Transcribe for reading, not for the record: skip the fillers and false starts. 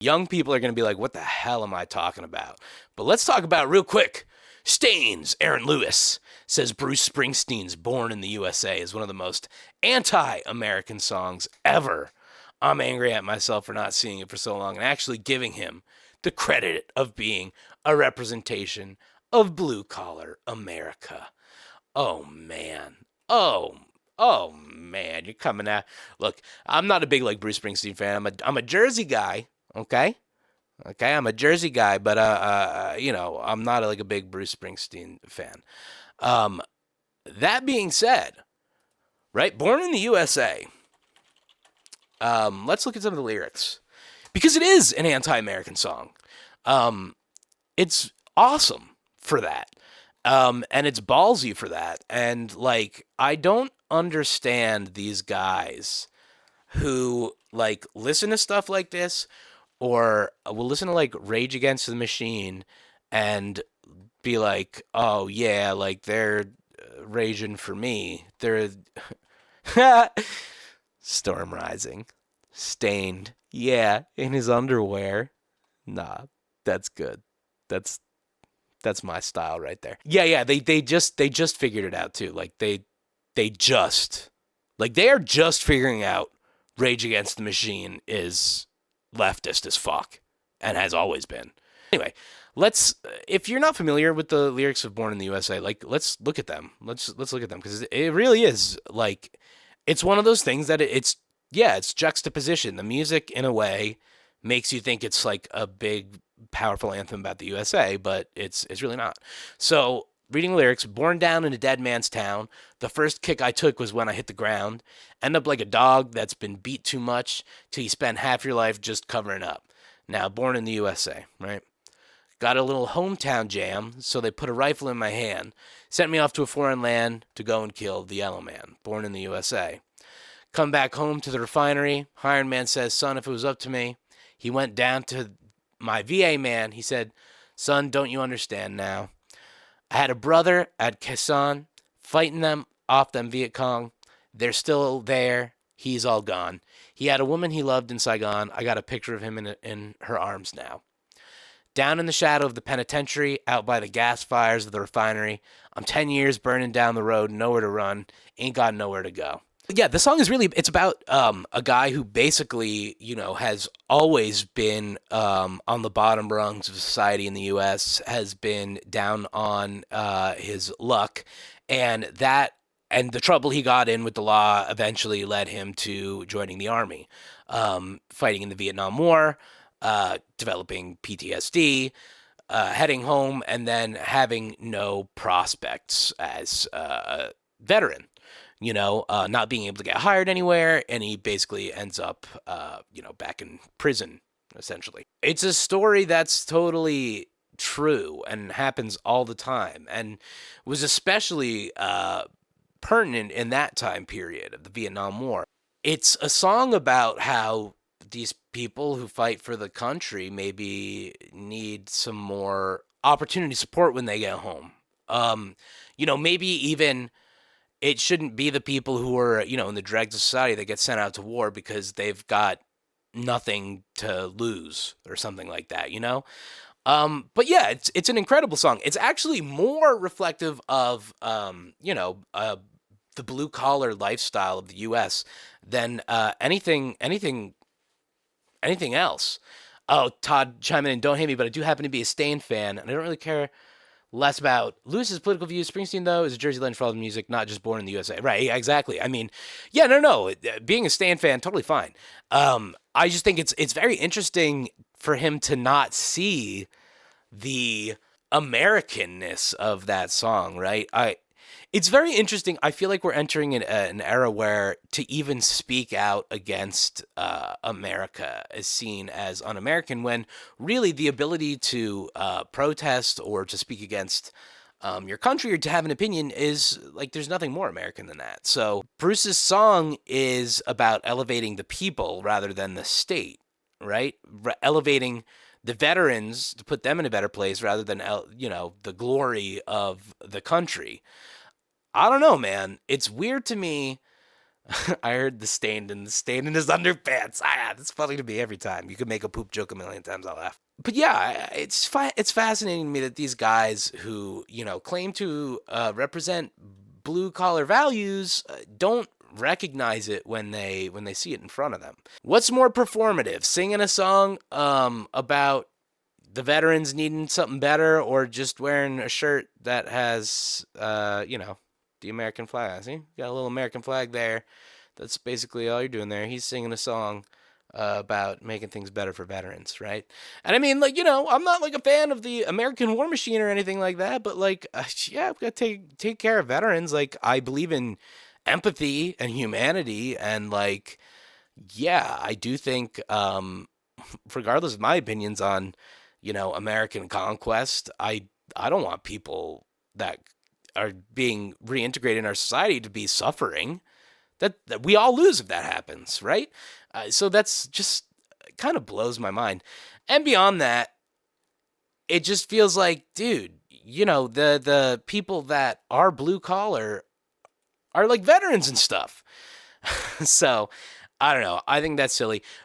Young people are going to be like, what the hell am I talking about? But let's talk about real quick. Stains, Aaron Lewis says Bruce Springsteen's Born in the USA is one of the most anti-American songs ever. I'm angry at myself for not seeing it for so long and actually giving him the credit of being a representation of blue-collar America. Oh, man. Oh, man. You're coming at... Look, I'm not a big, like, Bruce Springsteen fan. I'm a Jersey guy, okay? Okay, I'm a Jersey guy, but I'm not like a big Bruce Springsteen fan. Um, that being said, right, Born in the USA. Let's look at some of the lyrics because it is an anti-American song. It's awesome for that, and it's ballsy for that. And like, I don't understand these guys who like listen to stuff like this or will listen to like Rage Against the Machine and be like, oh yeah, like they're raging for me. They're Storm Rising, Stained, yeah, in his underwear. Nah, that's good. That's that's my style right there. Yeah. They just figured it out too. Like they just like they are just figuring out Rage Against the Machine is leftist as fuck and has always been. Anyway, let's if you're not familiar with the lyrics of Born in the USA, like let's look at them. Let's look at them because it really is like it's one of those things that it's juxtaposition. The music in a way makes you think it's like a big powerful anthem about the USA, but it's really not. So, reading the lyrics, born down in a dead man's town, the first kick I took was when I hit the ground. End up like a dog that's been beat too much till you spend half your life just covering up. Now, born in the USA, right? Got a little hometown jam, so they put a rifle in my hand, sent me off to a foreign land to go and kill the yellow man, born in the USA. Come back home to the refinery. Hired man says, son, if it was up to me, he went down to my VA man. He said, son, don't you understand now? I had a brother at Quezon fighting them off them Viet Cong. They're still there. He's all gone. He had a woman he loved in Saigon. I got a picture of him in her arms now. Down in the shadow of the penitentiary, out by the gas fires of the refinery, I'm 10 years burning down the road, nowhere to run, ain't got nowhere to go. Yeah, the song is really, it's about a guy who basically, has always been on the bottom rungs of society in the U.S., has been down on his luck, and the trouble he got in with the law eventually led him to joining the army, fighting in the Vietnam War, developing PTSD, heading home, and then having no prospects as a veteran. Not being able to get hired anywhere, and he basically ends up, back in prison, essentially. It's a story that's totally true and happens all the time, and was especially pertinent in that time period of the Vietnam War. It's a song about how these people who fight for the country maybe need some more opportunity support when they get home. Maybe even it shouldn't be the people who are, in the dregs of society that get sent out to war because they've got nothing to lose or something like that. But yeah, it's an incredible song. It's actually more reflective of, the blue collar lifestyle of the U.S. than anything else. Oh, Todd chiming in, don't hate me, but I do happen to be a Stain fan, and I don't really care less about Lewis's political views. Springsteen, though, is a Jersey legend for all the music, not just born in the USA. Right, yeah, exactly. I mean, yeah, no. Being a Stan fan, totally fine. I just think it's very interesting for him to not see the Americanness of that song, right? It's very interesting. I feel like we're entering an era where to even speak out against America is seen as un-American, when really the ability to protest or to speak against your country or to have an opinion is like there's nothing more American than that. So Bruce's song is about elevating the people rather than the state, right? Elevating the veterans to put them in a better place rather than the glory of the country. I don't know, man. It's weird to me. I heard the stain in his underpants. Ah, that's funny to me every time. You could make a poop joke a million times, I'll laugh. But yeah, it's fascinating to me that these guys who claim to represent blue collar values don't recognize it when they see it in front of them. What's more performative, singing a song about the veterans needing something better, or just wearing a shirt that has the American flag? See, got a little American flag there. That's basically all you're doing there. He's singing a song about making things better for veterans, right? And I mean, like, I'm not like a fan of the American War Machine or anything like that, but like, yeah, we got to take care of veterans. Like, I believe in empathy and humanity, and like, yeah, I do think, regardless of my opinions on, American conquest, I don't want people that are being reintegrated in our society to be suffering. That we all lose if that happens, right? So that's just kind of blows my mind. And beyond that, it just feels like, dude, the people that are blue collar are like veterans and stuff. So I don't know. I think that's silly.